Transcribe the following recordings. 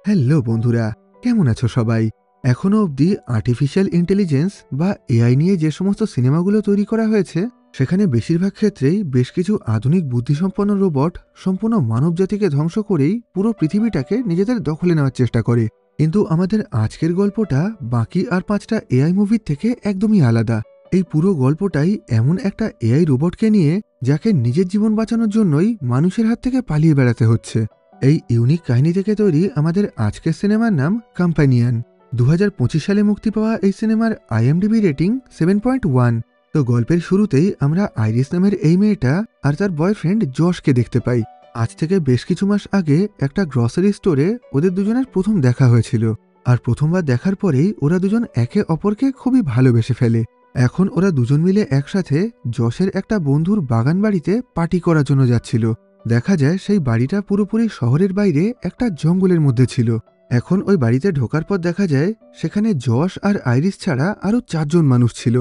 Hello বন্ধুরা, কেমন আছো সবাই? এখনো অবধি আর্টিফিশিয়াল ইন্টেলিজেন্স বা এআই নিয়ে যে সমস্ত সিনেমাগুলো তৈরি করা হয়েছে, সেখানে বেশিরভাগ ক্ষেত্রেই বেশ কিছু আধুনিক বুদ্ধিসম্পন্ন রোবট সম্পূর্ণ মানবজাতিকে ধ্বংস করেই পুরো পৃথিবীটাকে নিজেদের দখলে নেওয়ার চেষ্টা করে। কিন্তু আমাদের আজকের গল্পটা বাকি আর ৫টা এআই মুভির থেকে একদমই আলাদা। এই পুরো গল্পটাই এমন একটা এআই রোবটকে নিয়ে, যাকে নিজের জীবন বাঁচানোর জন্যই মানুষের হাত থেকে পালিয়ে বেড়াতে হচ্ছে। এই ইউনিক কাহিনী থেকে তৈরি আমাদের আজকের সিনেমার নাম কম্প্যানিয়ন। ২০২৫ সালে মুক্তি পাওয়া এই সিনেমার আইএমডিবি রেটিং 7.1। তো গল্পের শুরুতেই আমরা আইরিস নামের এই মেয়েটা আর তার বয়ফ্রেন্ড জশকে দেখতে পাই। আজ থেকে বেশ কিছু মাস আগে একটা গ্রসারি স্টোরে ওদের দুজনের প্রথম দেখা হয়েছিল। আর প্রথমবার দেখার পরেই ওরা দুজন একে অপরকে খুবই ভালোবেসে ফেলে। এখন ওরা দুজন মিলে একসাথে জশের একটা বন্ধুর বাগান বাড়িতে পার্টি করার জন্য যাচ্ছিল। দেখা যায় সেই বাড়িটা পুরোপুরি শহরের বাইরে একটা জঙ্গলের মধ্যে ছিল। এখন ওই বাড়িতে ঢোকার পর দেখা যায় সেখানে জশ আর আইরিস ছাড়া আরও ৪ জন মানুষ ছিল,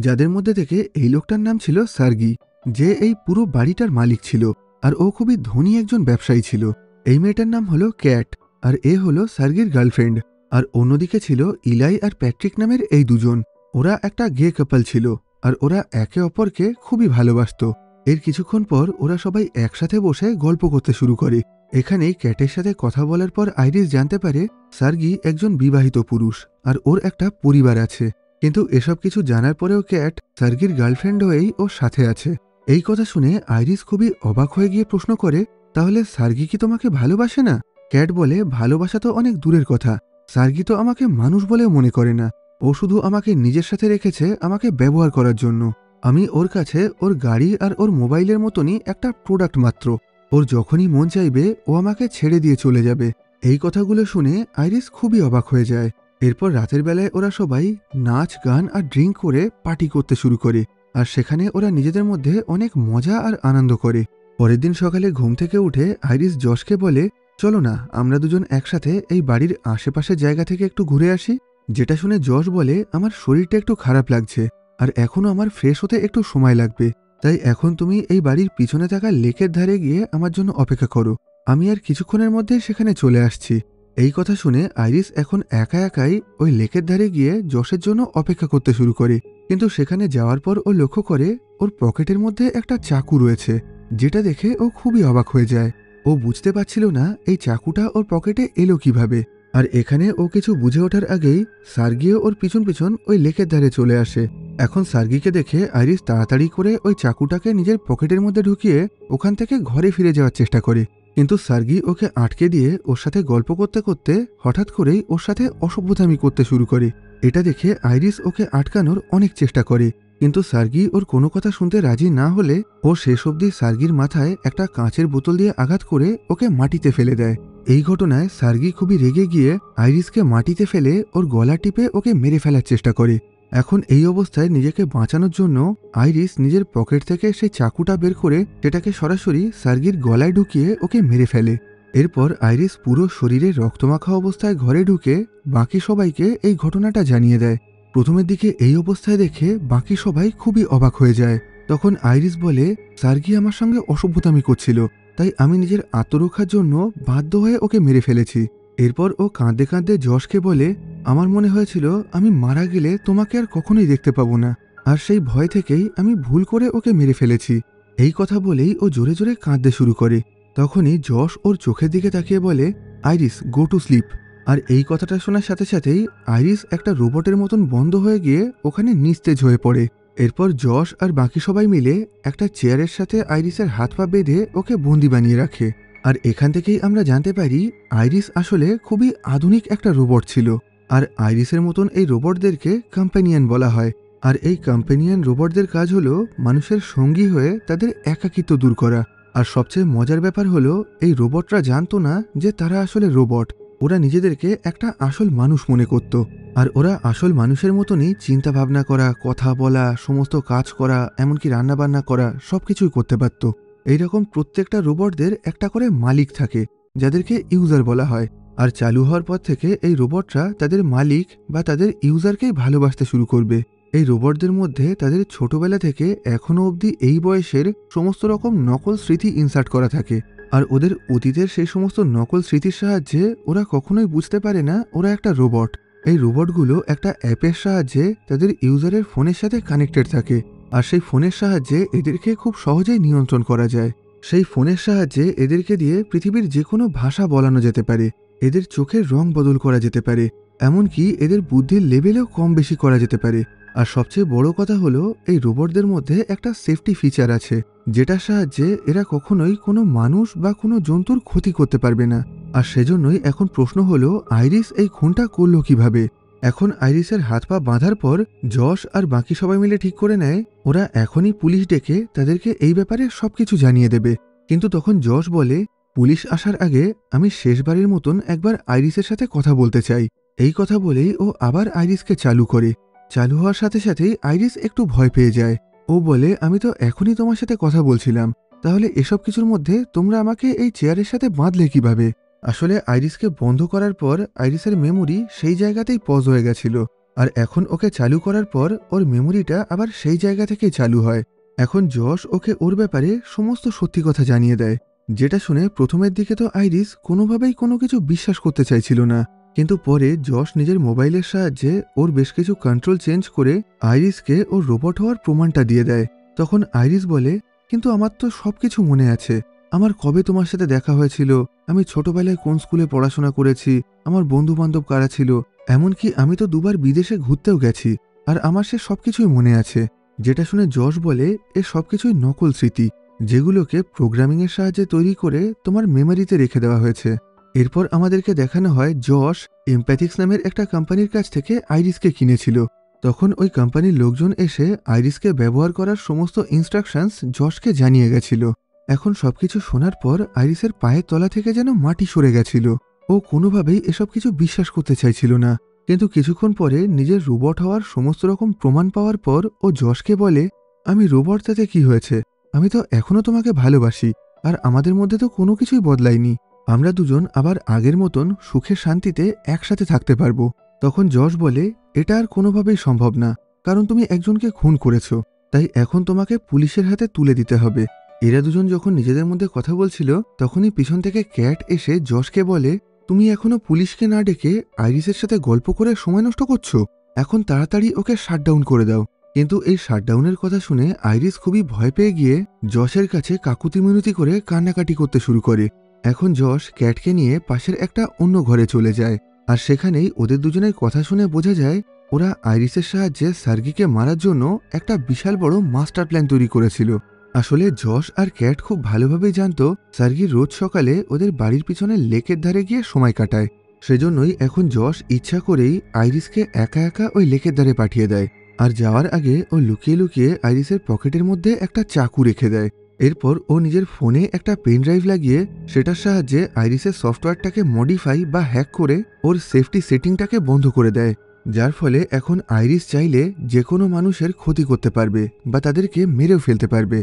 যাদের মধ্যে থেকে এই লোকটার নাম ছিল সার্গি, যে এই পুরো বাড়িটার মালিক ছিল। আর ও খুবই ধনী একজন ব্যবসায়ী ছিল। এই মেয়েটার নাম হলো ক্যাট, আর এ হলো সার্গির গার্লফ্রেন্ড। আর অন্যদিকে ছিল ইলাই আর প্যাট্রিক নামের এই দুজন। ওরা একটা গে কাপল ছিল, আর ওরা একে অপরকে খুবই ভালোবাসত। এর কিছুক্ষণ পর ওরা সবাই একসাথে বসে গল্প করতে শুরু করে। এখানেই ক্যাটের সাথে কথা বলার পর আইরিস জানতে পারে সার্গি একজন বিবাহিত পুরুষ, আর ওর একটা পরিবার আছে। কিন্তু এসব কিছু জানার পরেও ক্যাট সার্গির গার্লফ্রেন্ড হয়েই ওর সাথে আছে। এই কথা শুনে আইরিস খুবই অবাক হয়ে গিয়ে প্রশ্ন করে, তাহলে সার্গি কি তোমাকে ভালোবাসে না? ক্যাট বলে, ভালোবাসা তো অনেক দূরের কথা, সার্গি তো আমাকে মানুষ বলেও মনে করে না। ও শুধু আমাকে নিজের সাথে রেখেছে আমাকে ব্যবহার করার জন্য। আমি ওর কাছে ওর গাড়ি আর ওর মোবাইলের মতনই একটা প্রোডাক্ট মাত্র। ওর যখনই মন চাইবে ও আমাকে ছেড়ে দিয়ে চলে যাবে। এই কথাগুলো শুনে আইরিস খুবই অবাক হয়ে যায়। এরপর রাতের বেলায় ওরা সবাই নাচ গান আর ড্রিঙ্ক করে পার্টি করতে শুরু করে। আর সেখানে ওরা নিজেদের মধ্যে অনেক মজা আর আনন্দ করে। পরের দিন সকালে ঘুম থেকে উঠে আইরিস জশকে বলে, চলো না আমরা দুজন একসাথে এই বাড়ির আশেপাশের জায়গা থেকে একটু ঘুরে আসি। যেটা শুনে জশ বলে, আমার শরীরটা একটু খারাপ লাগছে, আর এখনও আমার ফ্রেশ হতে একটু সময় লাগবে। তাই এখন তুমি এই বাড়ির পিছনে থাকা লেকের ধারে গিয়ে আমার জন্য অপেক্ষা করো, আমি আর কিছুক্ষণের মধ্যে সেখানে চলে আসছি। এই কথা শুনে আইরিস এখন একা একাই ওই লেকের ধারে গিয়ে জশের জন্য অপেক্ষা করতে শুরু করে। কিন্তু সেখানে যাওয়ার পর ও লক্ষ্য করে ওর পকেটের মধ্যে একটা চাকু রয়েছে, যেটা দেখে ও খুবই অবাক হয়ে যায়। ও বুঝতে পারছিল না এই চাকুটা ওর পকেটে এলো কিভাবে। আর এখানে ও কিছু বুঝে ওঠার আগেই সার্গিও ওর পিছন পিছন ওই লেকের ধারে চলে আসে। এখন সার্গিকে দেখে আইরিস তাড়াতাড়ি করে ওই চাকুটাকে নিজের পকেটের মধ্যে ঢুকিয়ে ওখান থেকে ঘরে ফিরে যাওয়ার চেষ্টা করে। কিন্তু সার্গি ওকে আটকে দিয়ে ওর সাথে গল্প করতে করতে হঠাৎ করেই ওর সাথে অসভ্যতামি করতে শুরু করে। এটা দেখে আইরিস ওকে আটকানোর অনেক চেষ্টা করে, কিন্তু সার্গি ওর কোনো কথা শুনতে রাজি না হলে ও শেষ অবধি সার্গির মাথায় একটা কাঁচের বোতল দিয়ে আঘাত করে ওকে মাটিতে ফেলে দেয়। এই ঘটনায় সার্গি খুবই রেগে গিয়ে আইরিসকে মাটিতে ফেলে ওর গলা টিপে ওকে মেরে ফেলার চেষ্টা করে। এখন এই অবস্থায় নিজেকে বাঁচানোর জন্য আইরিস নিজের পকেট থেকে সেই চাকুটা বের করে সেটাকে সরাসরি সার্গির গলায় ঢুকিয়ে ওকে মেরে ফেলে। এরপর আইরিস পুরো শরীরে রক্তমাখা অবস্থায় ঘরে ঢুকে বাকি সবাইকে এই ঘটনাটা জানিয়ে দেয়। প্রথমের দিকে এই অবস্থায় দেখে বাকি সবাই খুবই অবাক হয়ে যায়। তখন আইরিস বলে, সার্গি আমার সঙ্গে অসভ্যতামি করছিল, তাই আমি নিজের আত্মরক্ষার জন্য বাধ্য হয়ে ওকে মেরে ফেলেছি। এরপর ও কাঁদতে কাঁদতে জশকে বলে, আমার মনে হয়েছিল আমি মারা গেলে তোমাকে আর কখনোই দেখতে পাবো না, আর সেই ভয় থেকেই আমি ভুল করে ওকে মেরে ফেলেছি। এই কথা বলেই ও জোরে জোরে কাঁদতে শুরু করে। তখনই জশ ওর চোখের দিকে তাকিয়ে বলে, আইরিস গো টু স্লিপ। আর এই কথাটা শোনার সাথে সাথেই আইরিস একটা রোবটের মতন বন্ধ হয়ে গিয়ে ওখানে নিস্তেজ হয়ে পড়ে। এরপর জশ আর বাকি সবাই মিলে একটা চেয়ারের সাথে আইরিসের হাত পা বেঁধে ওকে বন্দি বানিয়ে রাখে। আর এখান থেকেই আমরা জানতে পারি আইরিস আসলে খুবই আধুনিক একটা রোবট ছিল। আর আইরিসের মতন এই রোবটদেরকে কম্প্যানিয়ন বলা হয়। আর এই কম্প্যানিয়ন রোবটদের কাজ হলো মানুষের সঙ্গী হয়ে তাদের একাকিত্ব দূর করা। আর সবচেয়ে মজার ব্যাপার হলো এই রোবটরা জানতো না যে তারা আসলে রোবট। ওরা নিজেদেরকে একটা আসল মানুষ মনে করত। আর ওরা আসল মানুষের মতনই চিন্তা ভাবনা করা, কথা বলা, সমস্ত কাজ করা, এমনকি রান্নাবান্না করা সবকিছুই করতে পারত। এইরকম প্রত্যেকটা রোবটদের একটা করে মালিক থাকে, যাদেরকে ইউজার বলা হয়। আর চালু হওয়ার পর থেকে এই রোবটরা তাদের মালিক বা তাদের ইউজারকেই ভালোবাসতে শুরু করবে। এই রোবটদের মধ্যে তাদের ছোটবেলা থেকে এখনো অবধি এই বয়সের সমস্ত রকম নকল স্মৃতি ইনসার্ট করা থাকে। আর ওদের অতীতের সেই সমস্ত নকল স্মৃতির সাহায্যে ওরা কখনোই বুঝতে পারে না ওরা একটা রোবট। এই রোবটগুলো একটা অ্যাপের সাহায্যে তাদের ইউজারের ফোনের সাথে কানেক্টেড থাকে, আর সেই ফোনের সাহায্যে এদেরকে খুব সহজেই নিয়ন্ত্রণ করা যায়। সেই ফোনের সাহায্যে এদেরকে দিয়ে পৃথিবীর যে কোনো ভাষা বলানো যেতে পারে, এদের চোখের রং বদল করা যেতে পারে, এমনকি এদের বুদ্ধির লেভেলেও কম বেশি করা যেতে পারে। আর সবচেয়ে বড় কথা হলো এই রোবটদের মধ্যে একটা সেফটি ফিচার আছে, যেটার সাহায্যে এরা কখনোই কোনো মানুষ বা কোনো জন্তুর ক্ষতি করতে পারবে না। আর সেজন্যই এখন প্রশ্ন হলো আইরিস এই খুনটা করলো কিভাবে। এখন আইরিসের হাত পা বাঁধার পর যশ আর বাকি সবাই মিলে ঠিক করে নেয় ওরা এখনই পুলিশ ডেকে তাদেরকে এই ব্যাপারে সবকিছু জানিয়ে দেবে। কিন্তু তখন যশ বলে, পুলিশ আসার আগে আমি শেষবারের মতন একবার আইরিসের সাথে কথা বলতে চাই। এই কথা বলেই ও আবার আইরিসকে চালু করে। চালু হওয়ার সাথে সাথেই আইরিস একটু ভয় পেয়ে যায়। ও বলে, আমি তো এখনই তোমার সাথে কথা বলছিলাম, তাহলে এসব কিছুর মধ্যে তোমরা আমাকে এই চেয়ারের সাথে বাঁধলে কিভাবে। আসলে আইরিসকে বন্ধ করার পর আইরিসের মেমোরি সেই জায়গাতেই পজ হয়ে গেছিল, আর এখন ওকে চালু করার পর ওর মেমোরিটা আবার সেই জায়গা থেকেই চালু হয়। এখন যশ ওকে ওর ব্যাপারে সমস্ত সত্যি কথা জানিয়ে দেয়, যেটা শুনে প্রথমের দিকে তো আইরিস কোনোভাবেই কোনো কিছু বিশ্বাস করতে চাইছিল না। কিন্তু পরে যশ নিজের মোবাইলের সাহায্যে ওর বেশ কিছু কন্ট্রোল চেঞ্জ করে আইরিসকে ওর রোবট হওয়ার প্রমাণটা দিয়ে দেয়। তখন আইরিস বলে, কিন্তু আমার তো সবকিছু মনে আছে, আমার কবে তোমার সাথে দেখা হয়েছিল, আমি ছোটবেলায় কোন স্কুলে পড়াশোনা করেছি, আমার বন্ধু বান্ধব কারা ছিল, এমনকি আমি তো দুবার বিদেশে ঘুরতেও গেছি, আর আমার সে সবকিছুই মনে আছে। যেটা শুনে যশ বলে, এ সবকিছুই নকল স্মৃতি, যেগুলোকে প্রোগ্রামিংয়ের সাহায্যে তৈরি করে তোমার মেমোরিতে রেখে দেওয়া হয়েছে। এরপর আমাদেরকে দেখানো হয় যশ এমপ্যাথিক্স নামের একটা কোম্পানির কাছ থেকে আইরিসকে কিনেছিল। তখন ওই কোম্পানির লোকজন এসে আইরিসকে ব্যবহার করার সমস্ত ইনস্ট্রাকশনস যশকে জানিয়ে গেছিল। এখন সবকিছু শোনার পর আইরিসের পায়ের তলা থেকে যেন মাটি সরে গেছিল। ও কোনোভাবেই এসব কিছু বিশ্বাস করতে চাইছিল না। কিন্তু কিছুক্ষণ পরে নিজের রোবট হওয়ার সমস্ত রকম প্রমাণ পাওয়ার পর ও যশকে বলে, আমি রোবট, তাতে কি হয়েছে, আমি তো এখনো তোমাকে ভালোবাসি, আর আমাদের মধ্যে তো কোনো কিছুই বদলায়নি, আমরা দুজন আবার আগের মতন সুখে শান্তিতে একসাথে থাকতে পারবো। তখন যশ বলে, এটা আর কোনোভাবেই সম্ভব না, কারণ তুমি একজনকে খুন করেছো, তাই এখন তোমাকে পুলিশের হাতে তুলে দিতে হবে। এরা দুজন যখন নিজেদের মধ্যে কথা বলছিল তখনই পিছন থেকে ক্যাট এসে যশকে বলে, তুমি এখনো পুলিশকে না ডেকে আইরিসের সাথে গল্প করে সময় নষ্ট করছো, এখন তাড়াতাড়ি ওকে শাটডাউন করে দাও। কিন্তু এই শাটডাউনের কথা শুনে আইরিস খুবই ভয় পেয়ে গিয়ে যশের কাছে কাকুতি মিনতি করে কান্নাকাটি করতে শুরু করে। এখন যশ ক্যাটকে নিয়ে পাশের একটা অন্য ঘরে চলে যায়, আর সেখানেই ওদের দুজনের কথা শুনে বোঝা যায় ওরা আইরিসের সাহায্যে সার্গিকে মারার জন্য একটা বিশাল বড় মাস্টার প্ল্যান তৈরি করেছিল। আসলে যশ আর ক্যাট খুব ভালোভাবেই জানতো সার্গি রোজ সকালে ওদের বাড়ির পিছনে লেকের ধারে গিয়ে সময় কাটায়। সেজন্যই এখন যশ ইচ্ছা করেই আইরিসকে একা একা ওই লেকের ধারে পাঠিয়ে দেয়, আর যাওয়ার আগে ও লুকিয়ে লুকিয়ে আইরিসের পকেটের মধ্যে একটা চাকু রেখে দেয়। এরপর ও নিজের ফোনে একটা পেন ড্রাইভ লাগিয়ে সেটার সাহায্যে আইরিসের সফটওয়্যারটাকে মডিফাই বা হ্যাক করে ওর সেফটি সেটিংটাকে বন্ধ করে দেয়, যার ফলে এখন আইরিস চাইলে যে কোনো মানুষের ক্ষতি করতে পারবে বা তাদেরকে মেরেও ফেলতে পারবে।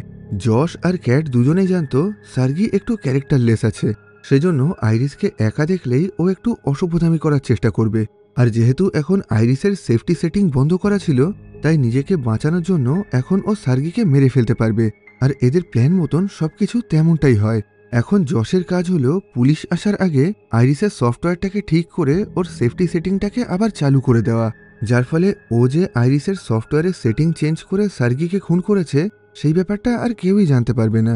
যশ আর ক্যাট দুজনেই জানতো সার্গি একটু ক্যারেক্টারলেস আছে, সেজন্য আইরিসকে একা দেখলেই ও একটু অসভ্যতামি করার চেষ্টা করবে। আর যেহেতু এখন আইরিসের সেফটি সেটিং বন্ধ করা ছিল, তাই নিজেকে বাঁচানোর জন্য এখন ও সার্গিকে মেরে ফেলতে পারবে। আর এদের প্ল্যান মতন সবকিছু তেমনটাই হয়। এখন যশের কাজ হলো পুলিশ আসার আগে আইরিসের সফটওয়্যারটাকে ঠিক করে ওর সেফটি সেটিংটাকে আবার চালু করে দেওয়া, যার ফলে ও যে আইরিসের সফটওয়্যারের সেটিং চেঞ্জ করে সার্গিকে খুন করেছে সেই ব্যাপারটা আর কেউই জানতে পারবে না।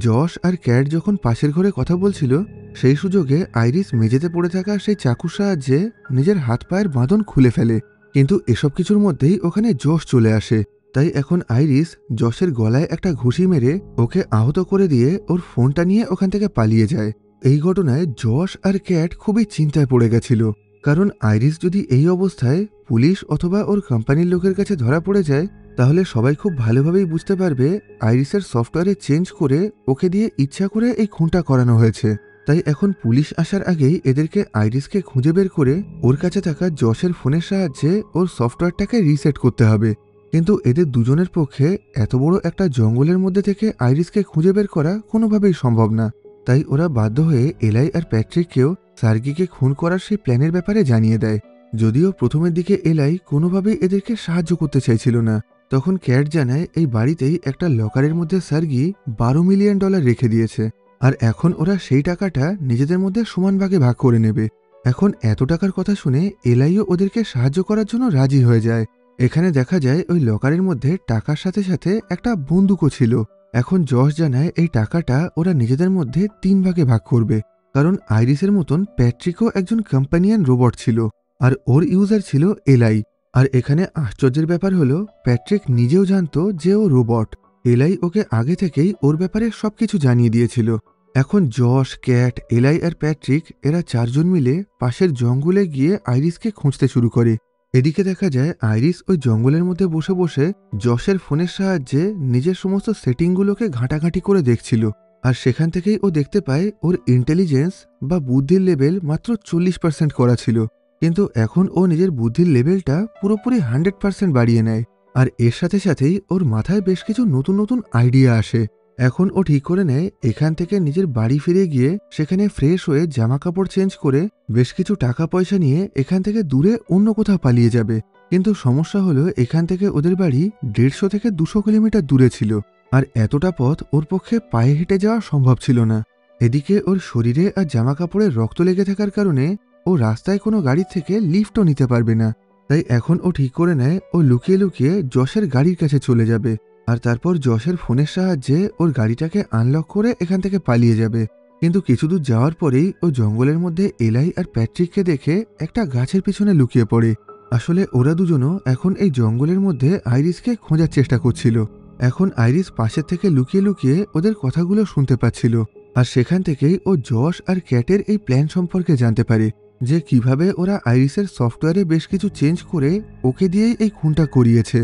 যশ আর ক্যাট যখন পাশের ঘরে কথা বলছিল সেই সুযোগে আইরিস মেঝেতে পড়ে থাকা সেই চাকুর সাহায্যে নিজের হাত পায়ের বাঁধন খুলে ফেলে, কিন্তু এসব কিছুর মধ্যেই ওখানে যশ চলে আসে। তাই এখন আইরিস যশের গলায় একটা ঘুষি মেরে ওকে আহত করে দিয়ে ওর ফোনটা নিয়ে ওখান থেকে পালিয়ে যায়। এই ঘটনায় যশ আর ক্যাট খুবই চিন্তায় পড়ে গেছিল, কারণ আইরিস যদি এই অবস্থায় পুলিশ অথবা ওর কোম্পানির লোকের কাছে ধরা পড়ে যায় তাহলে সবাই খুব ভালোভাবেই বুঝতে পারবে আইরিসের সফটওয়্যারে চেঞ্জ করে ওকে দিয়ে ইচ্ছা করে এই খুনটা করানো হয়েছে। তাই এখন পুলিশ আসার আগেই এদেরকে আইরিসকে খুঁজে বের করে ওর কাছে থাকা যশের ফোনের সাহায্যে ওর সফটওয়্যারটাকে রিসেট করতে হবে। কিন্তু এদের দুজনের পক্ষে এত বড় একটা জঙ্গলের মধ্যে থেকে আইরিসকে খুঁজে বের করা কোনোভাবেই সম্ভব না। তাই ওরা বাধ্য হয়ে এলাই আর প্যাট্রিককেও সার্গিকে খুন করার সেই প্ল্যানের ব্যাপারে জানিয়ে দেয়। যদিও প্রথমের দিকে এলাই কোনোভাবেই এদেরকে সাহায্য করতে চাইছিল না, তখন ক্যাট জানায় এই বাড়িতেই একটা লকারের মধ্যে সার্গি $12 মিলিয়ন রেখে দিয়েছে, আর এখন ওরা সেই টাকাটা নিজেদের মধ্যে সমান ভাগে ভাগ করে নেবে। এখন এত টাকার কথা শুনে এলাইও ওদেরকে সাহায্য করার জন্য রাজি হয়ে যায়। এখানে দেখা যায় ওই লকারের মধ্যে টাকার সাথে সাথে একটা বন্দুকও ছিল। এখন যশ জানায় এই টাকাটা ওরা নিজেদের মধ্যে 3 ভাগে ভাগ করবে, কারণ আইরিসের মতন প্যাট্রিকও একজন কম্পানিয়ান রোবট ছিল, আর ওর ইউজার ছিল এলাই। আর এখানে আশ্চর্যের ব্যাপার হলো প্যাট্রিক নিজেও জানতো যে ও রোবট। এলাই ওকে আগে থেকেই ওর ব্যাপারে সবকিছু জানিয়ে দিয়েছিল। এখন যশ, ক্যাট, এলাই আর প্যাট্রিক এরা 4 জন মিলে পাশের জঙ্গলে গিয়ে আইরিসকে খুঁজতে শুরু করে। এদিকে দেখা যায় আইরিস ওই জঙ্গলের মধ্যে বসে বসে যশের ফোনের সাহায্যে নিজের সমস্ত সেটিংগুলোকে ঘাঁটাঘাঁটি করে দেখছিল। আর সেখান থেকেই ও দেখতে পায় ওর ইন্টেলিজেন্স বা বুদ্ধির লেভেল মাত্র 40% করা ছিল, কিন্তু এখন ও নিজের বুদ্ধির লেভেলটা পুরোপুরি 100% বাড়িয়ে নেয়। আর এর সাথে সাথেই ওর মাথায় বেশ কিছু নতুন নতুন আইডিয়া আসে। এখন ও ঠিক করে নেয় এখান থেকে নিজের বাড়ি ফিরে গিয়ে সেখানে ফ্রেশ হয়ে জামা কাপড় চেঞ্জ করে বেশ কিছু টাকা পয়সা নিয়ে এখান থেকে দূরে অন্য কোথাও পালিয়ে যাবে। কিন্তু সমস্যা হলো এখান থেকে ওদের বাড়ি 150 থেকে 200 কিলোমিটার দূরে ছিল, আর এতটা পথ ওর পক্ষে পায়ে হেঁটে যাওয়া সম্ভব ছিল না। এদিকে ওর শরীরে আর জামা কাপড়ে রক্ত লেগে থাকার কারণে ও রাস্তায় কোনো গাড়ি থেকে লিফটও নিতে পারবে না। তাই এখন ও ঠিক করে নেয় ও লুকিয়ে লুকিয়ে যশের গাড়ির কাছে চলে যাবে, আর তারপর যশের ফোনের সাহায্যে ওর গাড়িটাকে আনলক করে এখান থেকে পালিয়ে যাবে। কিন্তু কিছু দূর যাওয়ার পরেই ও জঙ্গলের মধ্যে এলাই আর প্যাট্রিককে দেখে একটা গাছের পিছনে লুকিয়ে পড়ে। আসলে ওরা দুজনও এখন এই জঙ্গলের মধ্যে আইরিসকে খোঁজার চেষ্টা করছিল। এখন আইরিস পাশের থেকে লুকিয়ে লুকিয়ে ওদের কথাগুলো শুনতে পাচ্ছিল, আর সেখান থেকেই ও যশ আর ক্যাটের এই প্ল্যান সম্পর্কে জানতে পারে যে কিভাবে ওরা আইরিসের সফটওয়্যারে বেশ কিছু চেঞ্জ করে ওকে দিয়েই এই খুনটা করিয়েছে।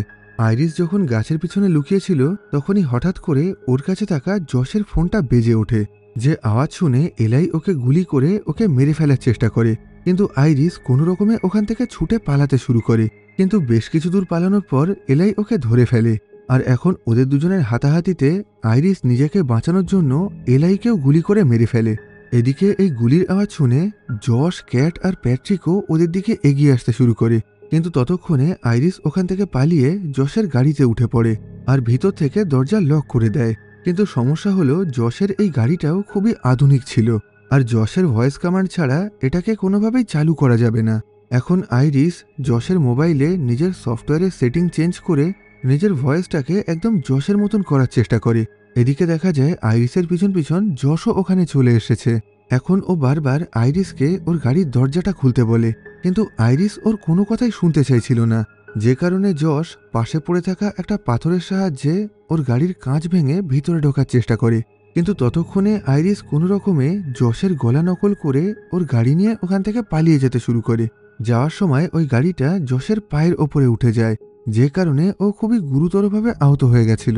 আইরিস যখন গাছের পিছনে লুকিয়েছিল তখনই হঠাৎ করে ওর কাছে থাকা যশের ফোনটা বেজে ওঠে। যে আওয়াজ শুনে এলাই ওকে গুলি করে ওকে মেরে ফেলার চেষ্টা করে, কিন্তু আইরিস কোনো রকমে ওখান থেকে ছুটে পালাতে শুরু করে। কিন্তু বেশ কিছু দূর পালানোর পর এলাই ওকে ধরে ফেলে। আর এখন ওদের দুজনের হাতাহাতিতে আইরিস নিজেকে বাঁচানোর জন্য এলাইকেও গুলি করে মেরে ফেলে। এদিকে এই গুলির আওয়াজ শুনে যশ, ক্যাট আর প্যাট্রিকও ওদের দিকে এগিয়ে আসতে শুরু করে, কিন্তু ততক্ষণে আইরিস ওখান থেকে পালিয়ে যশের গাড়িতে উঠে পড়ে আর ভিতর থেকে দরজা লক করে দেয়। কিন্তু সমস্যা হলো যশের এই গাড়িটাও খুবই আধুনিক ছিল, আর যশের ভয়েস কমান্ড ছাড়া এটাকে কোনোভাবেই চালু করা যাবে না। এখন আইরিস যশের মোবাইলে নিজের সফটওয়্যারের সেটিং চেঞ্জ করে নিজের ভয়েসটাকে একদম যশের মতন করার চেষ্টা করে। এদিকে দেখা যায় আইরিসের পিছন পিছন যশও ওখানে চলে এসেছে। এখন ও বারবার আইরিসকে ওর গাড়ির দরজাটা খুলতে বলে, কিন্তু আইরিস ওর কোনো কথাই শুনতে চাইছিল না, যে কারণে যশ পাশে পড়ে থাকা একটা পাথরের সাহায্যে ওর গাড়ির কাঁচ ভেঙে ভিতরে ঢোকার চেষ্টা করে। কিন্তু ততক্ষণে আইরিস কোনো রকমে যশের গলা নকল করে ওর গাড়ি নিয়ে ওখান থেকে পালিয়ে যেতে শুরু করে। যাওয়ার সময় ওই গাড়িটা যশের পায়ের ওপরে উঠে যায়, যে কারণে ও খুবই গুরুতরভাবে আহত হয়ে গেছিল।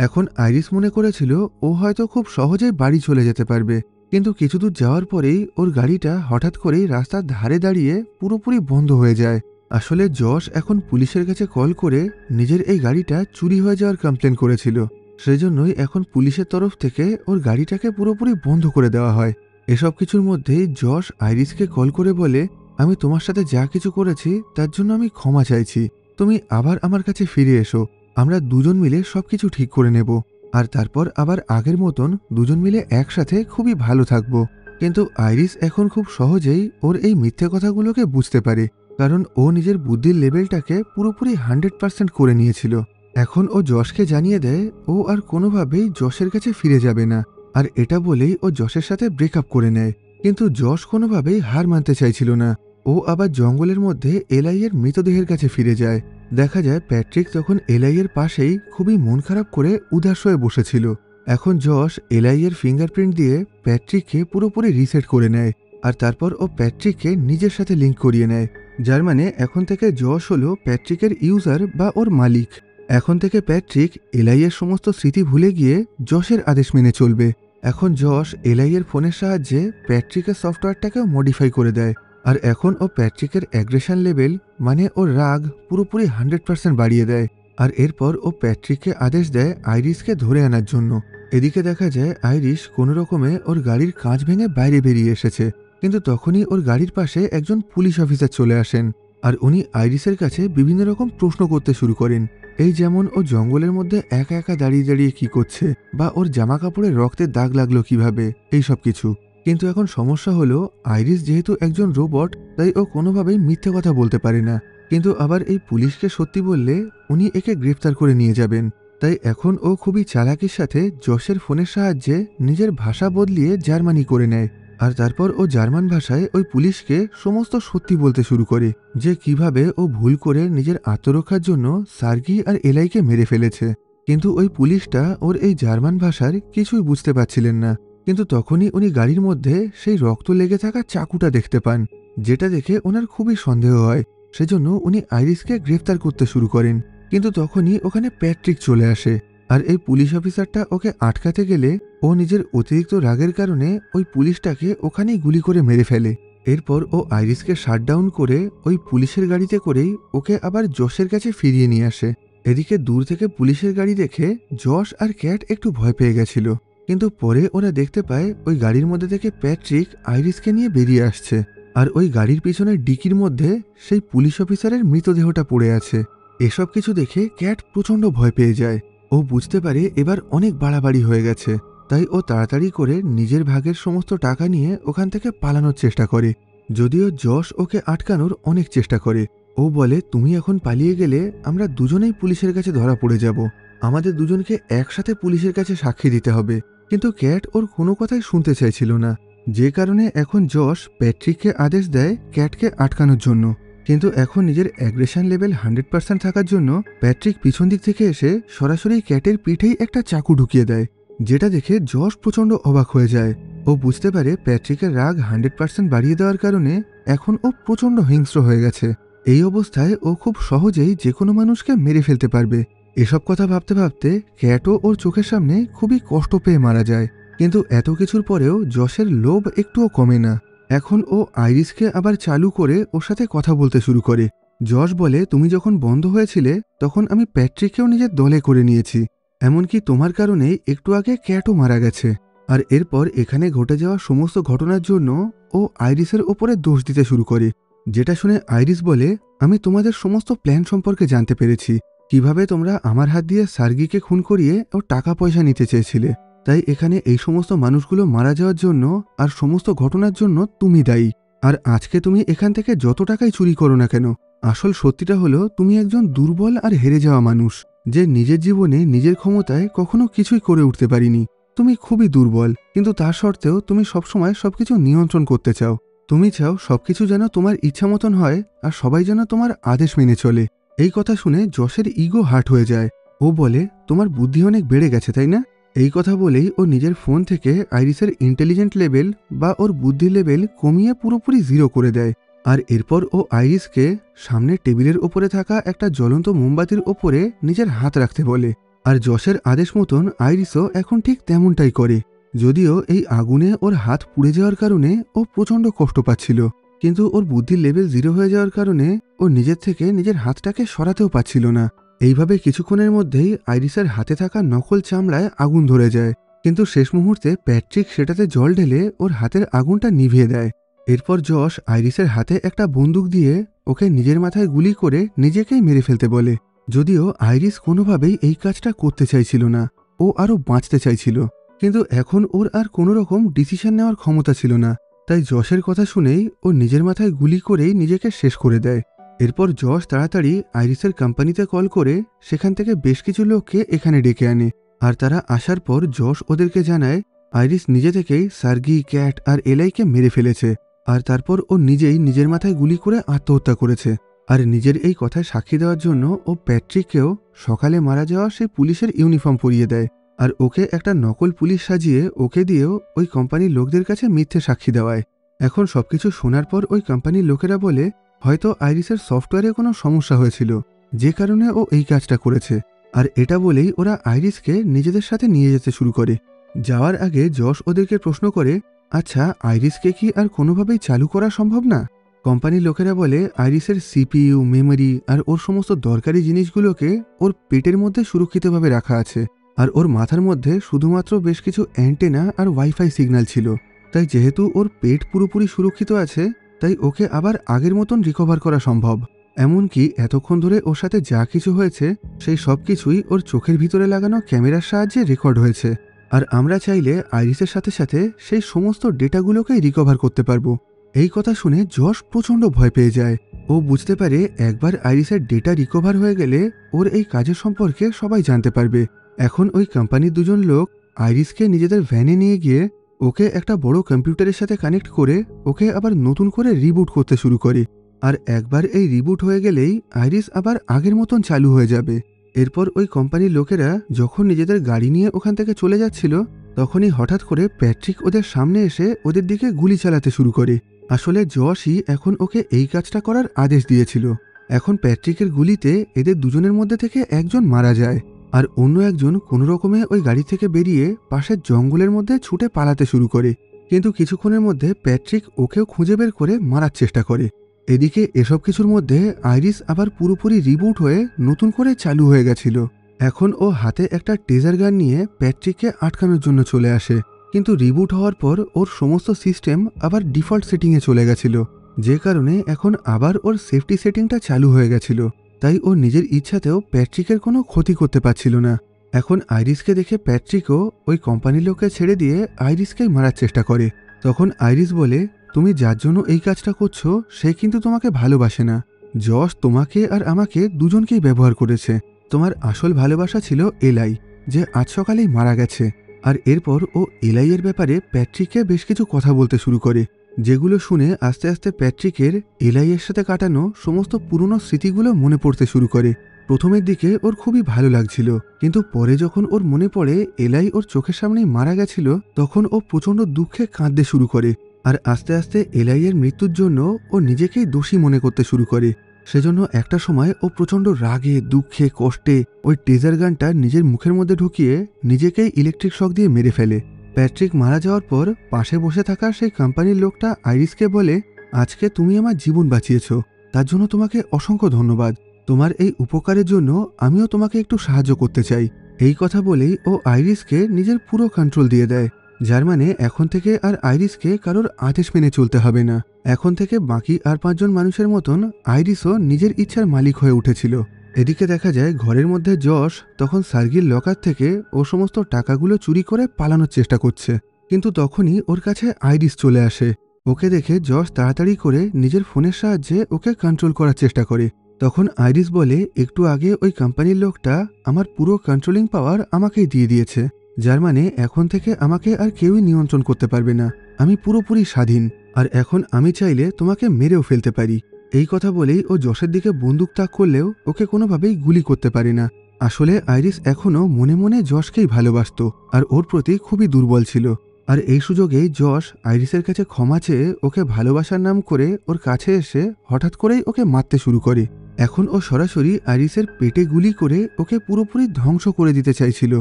এখন আইরিস মনে করেছিল ও হয়তো খুব সহজেই বাড়ি চলে যেতে পারবে, কিন্তু কিছু দূর যাওয়ার পরেই ওর গাড়িটা হঠাৎ করেই রাস্তার ধারে দাঁড়িয়ে পুরোপুরি বন্ধ হয়ে যায়। আসলে যশ এখন পুলিশের কাছে কল করে নিজের এই গাড়িটা চুরি হয়ে যাওয়ার কমপ্লেন করেছিল, সেজন্যই এখন পুলিশের তরফ থেকে ওর গাড়িটাকে পুরোপুরি বন্ধ করে দেওয়া হয়। এসব কিছুর মধ্যেই যশ আইরিসকে কল করে বলে, আমি তোমার সাথে যা কিছু করেছি তার জন্য আমি ক্ষমা চাইছি, তুমি আবার আমার কাছে ফিরে এসো, আমরা দুজন মিলে সবকিছু ঠিক করে নেব, আর তারপর আবার আগের মতন দুজন মিলে একসাথে খুবই ভালো থাকব। কিন্তু আইরিস এখন খুব সহজেই ওর এই মিথ্যে কথাগুলোকে বুঝতে পারে, কারণ ও নিজের বুদ্ধির লেভেলটাকে পুরোপুরি 100% করে নিয়েছিল। এখন ও যশকে জানিয়ে দেয় ও আর কোনোভাবেই যশের কাছে ফিরে যাবে না, আর এটা বলেই ও যশের সাথে ব্রেকআপ করে নেয়। কিন্তু যশ কোনোভাবেই হার মানতে চাইছিল না। ও আবার জঙ্গলের মধ্যে এলাইয়ের মৃতদেহের কাছে ফিরে যায়। দেখা যায় প্যাট্রিক তখন এলাইয়ের পাশেই খুবই মন খারাপ করে উদাস হয়ে বসেছিল। এখন যশ এলাইয়ের ফিঙ্গারপ্রিন্ট দিয়ে প্যাট্রিককে পুরোপুরি রিসেট করে নেয়, আর তারপর ও প্যাট্রিককে নিজের সাথে লিঙ্ক করিয়ে নেয়, যার মানে এখন থেকে যশ হলো প্যাট্রিকের ইউজার বা ওর মালিক। এখন থেকে প্যাট্রিক এলাইয়ের সমস্ত স্মৃতি ভুলে গিয়ে যশের আদেশ মেনে চলবে। এখন যশ এলাইয়ের ফোনের সাহায্যে প্যাট্রিকের সফটওয়্যারটাকেও মডিফাই করে দেয়, আর এখন ও প্যাট্রিকের অ্যাগ্রেশন লেভেল মানে ওর রাগ পুরোপুরি 100% বাড়িয়ে দেয়। আর এরপর ও প্যাট্রিককে আদেশ দেয় আইরিসকে ধরে আনার জন্য। এদিকে দেখা যায় আইরিস কোনো রকমে ওর গাড়ির কাঁচ ভেঙে বাইরে বেরিয়ে এসেছে, কিন্তু তখনই ওর গাড়ির পাশে একজন পুলিশ অফিসার চলে আসেন, আর উনি আইরিসের কাছে বিভিন্ন রকম প্রশ্ন করতে শুরু করেন। এই যেমন ও জঙ্গলের মধ্যে একা একা দাঁড়িয়ে দাঁড়িয়ে কি করছে, বা ওর জামা কাপড়ে রক্তের দাগ লাগলো কিভাবে, এই সব কিছু। কিন্তু এখন সমস্যা হলো, আইরিস যেহেতু একজন রোবট, তাই ও কোনোভাবেই মিথ্যে কথা বলতে পারে না। কিন্তু আবার এই পুলিশকে সত্যি বললে উনি একে গ্রেফতার করে নিয়ে যাবেন। তাই এখন ও খুবই চালাকির সাথে যশের ফোনের সাহায্যে নিজের ভাষা বদলিয়ে জার্মানি করে নেয়। আর তারপর ও জার্মান ভাষায় ওই পুলিশকে সমস্ত সত্যি বলতে শুরু করে, যে কিভাবে ও ভুল করে নিজের আত্মরক্ষার জন্য সার্গি আর এলাইকে মেরে ফেলেছে। কিন্তু ওই পুলিশটা ওর এই জার্মান ভাষার কিছুই বুঝতে পারছিলেন না। কিন্তু তখনই উনি গাড়ির মধ্যে সেই রক্ত লেগে থাকা চাকুটা দেখতে পান, যেটা দেখে ওনার খুবই সন্দেহ হয়। সেজন্য উনি আইরিসকে গ্রেফতার করতে শুরু করেন। কিন্তু তখনই ওখানে প্যাট্রিক চলে আসে, আর এই পুলিশ অফিসারটা ওকে আটকাতে গেলে ও নিজের অতিরিক্ত রাগের কারণে ওই পুলিশটাকে ওখানেই গুলি করে মেরে ফেলে। এরপর ও আইরিসকে শাটডাউন করে ওই পুলিশের গাড়িতে করেই ওকে আবার যশের কাছে ফিরিয়ে নিয়ে আসে। এদিকে দূর থেকে পুলিশের গাড়ি দেখে যশ আর ক্যাট একটু ভয় পেয়ে গেছিল। কিন্তু পরে ওরা দেখতে পায় ওই গাড়ির মধ্যে থেকে প্যাট্রিক আইরিসকে নিয়ে বেরিয়ে আসছে, আর ওই গাড়ির পিছনের ডিকির মধ্যে সেই পুলিশ অফিসারের মৃতদেহটা পড়ে আছে। এসব কিছু দেখে ক্যাট প্রচণ্ড ভয় পেয়ে যায়। ও বুঝতে পারে এবার অনেক বাড়াবাড়ি হয়ে গেছে, তাই ও তাড়াতাড়ি করে নিজের ভাগের সমস্ত টাকা নিয়ে ওখান থেকে পালানোর চেষ্টা করে। যদিও যশ ওকে আটকানোর অনেক চেষ্টা করে। ও বলে, তুমি এখন পালিয়ে গেলে আমরা দুজনেই পুলিশের কাছে ধরা পড়ে যাব, আমাদের দুজনকে একসাথে পুলিশের কাছে সাক্ষী দিতে হবে। কিন্তু ক্যাট ওর কোনো কথাই শুনতে চাইছিল না, যে কারণে এখন যশ প্যাট্রিককে আদেশ দেয় ক্যাটকে আটকানোর জন্য। কিন্তু এখন নিজের অ্যাগ্রেশন লেভেল 100% থাকার জন্য প্যাট্রিক পিছন দিক থেকে এসে সরাসরি ক্যাটের পিঠেই একটা চাকু ঢুকিয়ে দেয়, যেটা দেখে যশ প্রচণ্ড অবাক হয়ে যায়। ও বুঝতে পারে প্যাট্রিকের রাগ 100% বাড়িয়ে দেওয়ার কারণে এখন ও প্রচণ্ড হিংস্র হয়ে গেছে। এই অবস্থায় ও খুব সহজেই যে কোনো মানুষকে মেরে ফেলতে পারবে। এসব কথা ভাবতে ভাবতে ক্যাটও ওর চোখের সামনে খুবই কষ্ট পেয়ে মারা যায়। কিন্তু এত কিছুর পরেও যশের লোভ একটুও কমে না। এখন ও আইরিসকে আবার চালু করে ওর সাথে কথা বলতে শুরু করে। যশ বলে, তুমি যখন বন্ধ হয়েছিলে তখন আমি প্যাট্রিককেও নিজের দলে করে নিয়েছি, এমনকি তোমার কারণেই একটু আগে ক্যাটও মারা গেছে। আর এরপর এখানে ঘটে যাওয়া সমস্ত ঘটনার জন্য ও আইরিসের ওপরে দোষ দিতে শুরু করে। যেটা শুনে আইরিস বলে, আমি তোমাদের সমস্ত প্ল্যান সম্পর্কে জানতে পেরেছি, কিভাবে তোমরা আমার হাত দিয়ে সার্গিকে খুন করিয়ে ওর টাকা পয়সা নিতে চেয়েছিলে। তাই এখানে এই সমস্ত মানুষগুলো মারা যাওয়ার জন্য আর সমস্ত ঘটনার জন্য তুমি দায়ী। আর আজকে তুমি এখান থেকে যত টাকাই চুরি করো না কেন, আসল সত্যিটা হলো তুমি একজন দুর্বল আর হেরে যাওয়া মানুষ, যে নিজের জীবনে নিজের ক্ষমতায় কখনো কিছুই করে উঠতে পারিনি। তুমি খুবই দুর্বল, কিন্তু তা সত্ত্বেও তুমি সবসময় সবকিছু নিয়ন্ত্রণ করতে চাও। তুমি চাও সবকিছু যেন তোমার ইচ্ছা মতন হয়, আর সবাই যেন তোমার আদেশ মেনে চলে। এই কথা শুনে যশের ইগো হার্ট হয়ে যায়। ও বলে, তোমার বুদ্ধি অনেক বেড়ে গেছে তাই না? এই কথা বলেই ও নিজের ফোন থেকে আইরিসের ইন্টেলিজেন্ট লেভেল বা ওর বুদ্ধি লেভেল কমিয়ে পুরোপুরি 0 করে দেয়। আর এরপর ও আইরিসকে সামনে টেবিলের ওপরে থাকা একটা জ্বলন্ত মোমবাতির ওপরে নিজের হাত রাখতে বলে। আর যশের আদেশ মতন আইরিসও এখন ঠিক তেমনটাই করে। যদিও এই আগুনে ওর হাত পুড়ে যাওয়ার কারণে ও প্রচণ্ড কষ্ট পাচ্ছিল, কিন্তু ওর বুদ্ধির লেভেল 0 হয়ে যাওয়ার কারণে ও নিজের থেকে নিজের হাতটাকে সরাতেও পারছিল না। এইভাবে কিছুক্ষণের মধ্যেই আইরিসের হাতে থাকা নকল চামড়ায় আগুন ধরে যায়, কিন্তু শেষ মুহূর্তে প্যাট্রিক সেটাতে জল ঢেলে ওর হাতের আগুনটা নিভিয়ে দেয়। এরপর যশ আইরিসের হাতে একটা বন্দুক দিয়ে ওকে নিজের মাথায় গুলি করে নিজেকেই মেরে ফেলতে বলে। যদিও আইরিস কোনোভাবেই এই কাজটা করতে চাইছিল না, ও আরও বাঁচতে চাইছিল, কিন্তু এখন ওর আর কোনো রকম ডিসিশন নেওয়ার ক্ষমতা ছিল না। তাই যশের কথা শুনেই ও নিজের মাথায় গুলি করেই নিজেকে শেষ করে দেয়। এরপর যশ তাড়াতাড়ি আইরিসের কোম্পানিতে কল করে সেখান থেকে বেশ কিছু লোককে এখানে ডেকে আনে। আর তারা আসার পর যশ ওদেরকে জানায় আইরিস নিজে থেকেই সার্গি, ক্যাট আর এলাইকে মেরে ফেলেছে। আর তারপর ও নিজেই নিজের মাথায় গুলি করে আত্মহত্যা করেছে। আর নিজের এই কথায় সাক্ষী দেওয়ার জন্য ও প্যাট্রিককেও সকালে মারা যাওয়া সেই পুলিশের ইউনিফর্ম পরিয়ে দেয়। আর ওকে একটা নকল পুলিশ সাজিয়ে ওকে দিয়েও ওই কোম্পানির লোকদের কাছে মিথ্যে সাক্ষী দেওয়ায়। এখন সবকিছু শোনার পর ওই কোম্পানির লোকেরা বলে, হয়তো আইরিসের সফটওয়্যারে কোনো সমস্যা হয়েছিল, যে কারণে ও এই কাজটা করেছে। আর এটা বলেই ওরা আইরিসকে নিজেদের সাথে নিয়ে যেতে শুরু করে। যাওয়ার আগে যশ ওদেরকে প্রশ্ন করে, আচ্ছা আইরিসকে কি আর কোনোভাবেই চালু করা সম্ভব না? কোম্পানির লোকেরা বলে, আইরিসের সিপিইউ, মেমোরি আর ওর সমস্ত দরকারি জিনিসগুলোকে ওর পেটের মধ্যে সুরক্ষিতভাবে রাখা আছে, আর ওর মাথার মধ্যে শুধুমাত্র বেশ কিছু অ্যান্টেনা আর ওয়াইফাই সিগন্যাল ছিল। তাই যেহেতু ওর পেট পুরোপুরি সুরক্ষিত আছে, তাই ওকে আবার আগের মতন রিকভার করা সম্ভব। এমনকি এতক্ষণ ধরে ওর সাথে যা কিছু হয়েছে সেই সব কিছুই ওর চোখের ভিতরে লাগানো ক্যামেরার সাহায্যে রেকর্ড হয়েছে। আর আমরা চাইলে আইরিসের সাথে সাথে সেই সমস্ত ডেটাগুলোকেই রিকভার করতে পারবো। এই কথা শুনে যশ প্রচণ্ড ভয় পেয়ে যায়। ও বুঝতে পারে একবার আইরিসের ডেটা রিকভার হয়ে গেলে ওর এই কাজের সম্পর্কে সবাই জানতে পারবে। এখন ওই কোম্পানির দুজন লোক আইরিসকে নিজেদের ভ্যানে নিয়ে গিয়ে ওকে একটা বড় কম্পিউটারের সাথে কানেক্ট করে ওকে আবার নতুন করে রিবুট করতে শুরু করে। আর একবার এই রিবুট হয়ে গেলেই আইরিস আবার আগের মতন চালু হয়ে যাবে। এরপর ওই কোম্পানির লোকেরা যখন নিজেদের গাড়ি নিয়ে ওখান থেকে চলে যাচ্ছিল তখনই হঠাৎ করে প্যাট্রিক ওদের সামনে এসে ওদের দিকে গুলি চালাতে শুরু করে। আসলে জশই এখন ওকে এই কাজটা করার আদেশ দিয়েছিল। এখন প্যাট্রিকের গুলিতে এদের দুজনের মধ্যে থেকে একজন মারা যায়, আর অন্য একজন কোনো রকমে ওই গাড়ি থেকে বেরিয়ে পাশের জঙ্গলের মধ্যে ছুটে পালাতে শুরু করে। কিন্তু কিছুক্ষণের মধ্যে প্যাট্রিক ওকেও খুঁজে বের করে মারার চেষ্টা করে। এদিকে এসব কিছুর মধ্যে আইরিস আবার পুরোপুরি রিবুট হয়ে নতুন করে চালু হয়ে গেছিল। এখন ও হাতে একটা টেজার গান নিয়ে প্যাট্রিককে আটকানোর জন্য চলে আসে, কিন্তু রিবুট হওয়ার পর ওর সমস্ত সিস্টেম আবার ডিফল্ট সেটিংয়ে চলে গেছিল, যে কারণে এখন আবার ওর সেফটি সেটিংটা চালু হয়ে গেছিল। তাই ও নিজের ইচ্ছাতেও প্যাট্রিকের কোনো ক্ষতি করতে পারছিল না। এখন আইরিসকে দেখে প্যাট্রিকও ওই কোম্পানির লোককে ছেড়ে দিয়ে আইরিসকেই মারার চেষ্টা করে। তখন আইরিস বলে, তুমি যার জন্য এই কাজটা করছো সে কিন্তু তোমাকে ভালোবাসে না। জশ তোমাকে আর আমাকে দুজনকেই ব্যবহার করেছে। তোমার আসল ভালোবাসা ছিল এলাই, যে আজ সকালেই মারা গেছে। আর এরপর ও এলাইয়ের ব্যাপারে প্যাট্রিককে বেশ কিছু কথা বলতে শুরু করে, যেগুলো শুনে আস্তে আস্তে প্যাট্রিকের এলাইয়ের সাথে কাটানো সমস্ত পুরনো স্মৃতিগুলো মনে পড়তে শুরু করে। প্রথমের দিকে ওর খুবই ভালো লাগছিল, কিন্তু পরে যখন ওর মনে পড়ে এলাই ওর চোখের সামনেই মারা গেছিল তখন ও প্রচণ্ড দুঃখে কাঁদতে শুরু করে। আর আস্তে আস্তে এলাইয়ের মৃত্যুর জন্য ও নিজেকেই দোষী মনে করতে শুরু করে। সেজন্য একটা সময় ও প্রচণ্ড রাগে দুঃখে কষ্টে ওই টেজার গানটা নিজের মুখের মধ্যে ঢুকিয়ে নিজেকেই ইলেকট্রিক শক দিয়ে মেরে ফেলে। প্যাট্রিক মারা যাওয়ার পর পাশে বসে থাকা সেই কোম্পানির লোকটা আইরিসকে বলে, আজকে তুমি আমার জীবন বাঁচিয়েছ, তার জন্য তোমাকে অসংখ্য ধন্যবাদ। তোমার এই উপকারের জন্য আমিও তোমাকে একটু সাহায্য করতে চাই। এই কথা বলেই ও আইরিসকে নিজের পুরো কন্ট্রোল দিয়ে দেয়, যার মানে এখন থেকে আর আইরিসকে কারোর আদেশ মেনে চলতে হবে না। এখন থেকে বাকি আর 5 জন মানুষের মতন আইরিসও নিজের ইচ্ছার মালিক হয়ে উঠেছিল। এদিকে দেখা যায় ঘরের মধ্যে যশ তখন সার্গির লকার থেকে ও সমস্ত টাকাগুলো চুরি করে পালানোর চেষ্টা করছে, কিন্তু তখনই ওর কাছে আইরিস চলে আসে। ওকে দেখে যশ তাড়াতাড়ি করে নিজের ফোনের সাহায্যে ওকে কন্ট্রোল করার চেষ্টা করে। তখন আইরিস বলে, একটু আগে ওই কোম্পানির লোকটা আমার পুরো কন্ট্রোলিং পাওয়ার আমাকেই দিয়ে দিয়েছে, যার মানে এখন থেকে আমাকে আর কেউই নিয়ন্ত্রণ করতে পারবে না। আমি পুরোপুরি স্বাধীন, আর এখন আমি চাইলে তোমাকে মেরেও ফেলতে পারি। এই কথা বলেই ও যশের দিকে বন্দুক তাক করলেও ওকে কোনোভাবেই গুলি করতে পারে না। আসলে আইরিস এখনও মনে মনে যশকেই ভালোবাসত, আর ওর প্রতি খুবই দুর্বল ছিল। আর এই সুযোগেই যশ আইরিসের কাছে ক্ষমা চেয়ে ওকে ভালোবাসার নাম করে ওর কাছে এসে হঠাৎ করেই ওকে মারতে শুরু করে। এখন ও সরাসরি আইরিসের পেটে গুলি করে ওকে পুরোপুরি ধ্বংস করে দিতে চাইছিল।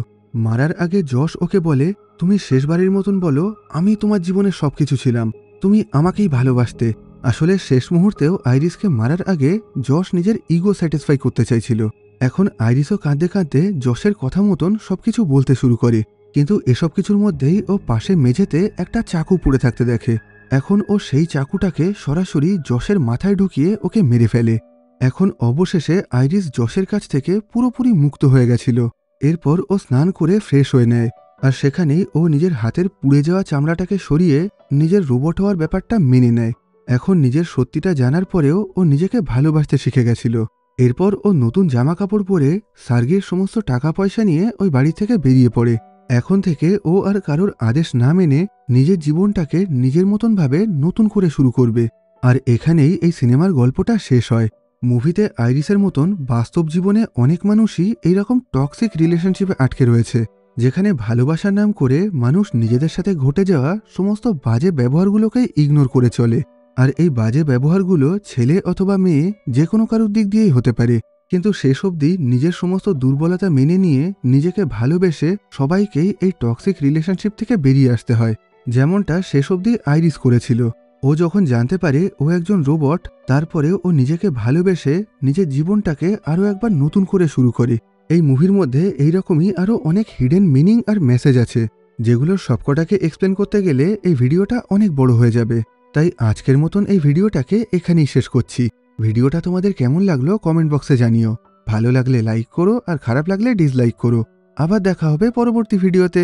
মারার আগে যশ ওকে বলে, তুমি শেষবারের মতন বলো আমি তোমার জীবনের সবকিছু ছিলাম, তুমি আমাকেই ভালোবাসতে। আসলে শেষ মুহূর্তেও আইরিসকে মারার আগে যশ নিজের ইগো স্যাটিসফাই করতে চাইছিল। এখন আইরিসও কাঁদতে কাঁদতে যশের কথা মতন সবকিছু বলতে শুরু করে, কিন্তু এসব কিছুর মধ্যেই ও পাশে মেঝেতে একটা চাকু পড়ে থাকতে দেখে। এখন ও সেই চাকুটাকে সরাসরি যশের মাথায় ঢুকিয়ে ওকে মেরে ফেলে। এখন অবশেষে আইরিস যশের কাছ থেকে পুরোপুরি মুক্ত হয়ে গেছিল। এরপর ও স্নান করে ফ্রেশ হয়ে নেয়, আর সেখানেই ও নিজের হাতের পুড়ে যাওয়া চামড়াটাকে সরিয়ে নিজের রোবট হওয়ার ব্যাপারটা মেনে নেয়। এখন নিজের সত্যিটা জানার পরেও ও নিজেকে ভালোবাসতে শিখে গেছিল। এরপর ও নতুন জামা কাপড় পরে সার্গির সমস্ত টাকা পয়সা নিয়ে ওই বাড়ি থেকে বেরিয়ে পড়ে। এখন থেকে ও আর কারোর আদেশ না মেনে নিজের জীবনটাকে নিজের মতন ভাবে নতুন করে শুরু করবে। আর এখানেই এই সিনেমার গল্পটা শেষ হয়। মুভিতে আইরিসের মতন বাস্তব জীবনে অনেক মানুষই এইরকম টক্সিক রিলেশনশিপে আটকে রয়েছে, যেখানে ভালোবাসার নাম করে মানুষ নিজেদের সাথে ঘটে যাওয়া সমস্ত বাজে ব্যবহারগুলোকে ইগনোর করে চলে। আর এই বাজে ব্যবহারগুলো ছেলে অথবা মেয়ে যে কোনো কারোর দিক দিয়েই হতে পারে, কিন্তু শেষ অবধি নিজের সমস্ত দুর্বলতা মেনে নিয়ে নিজেকে ভালোবেসে সবাইকেই এই টক্সিক রিলেশনশিপ থেকে বেরিয়ে আসতে হয়, যেমনটা শেষ অবধি আইরিস করেছিল। ও যখন জানতে পারে ও একজন রোবট, তারপরে ও নিজেকে ভালোবেসে নিজের জীবনটাকে আরও একবার নতুন করে শুরু করে। এই মুভির মধ্যে এইরকমই আরও অনেক হিডেন মিনিং আর মেসেজ আছে, যেগুলোর সবকটাকে এক্সপ্লেন করতে গেলে এই ভিডিওটা অনেক বড় হয়ে যাবে। তাই আজকের মতন এই ভিডিওটাকে এখানেই শেষ করছি। ভিডিওটা তোমাদের কেমন লাগলো কমেন্ট বক্সে জানিও। ভালো লাগলে লাইক করো আর খারাপ লাগলে ডিসলাইক করো। আবার দেখা হবে পরবর্তী ভিডিওতে।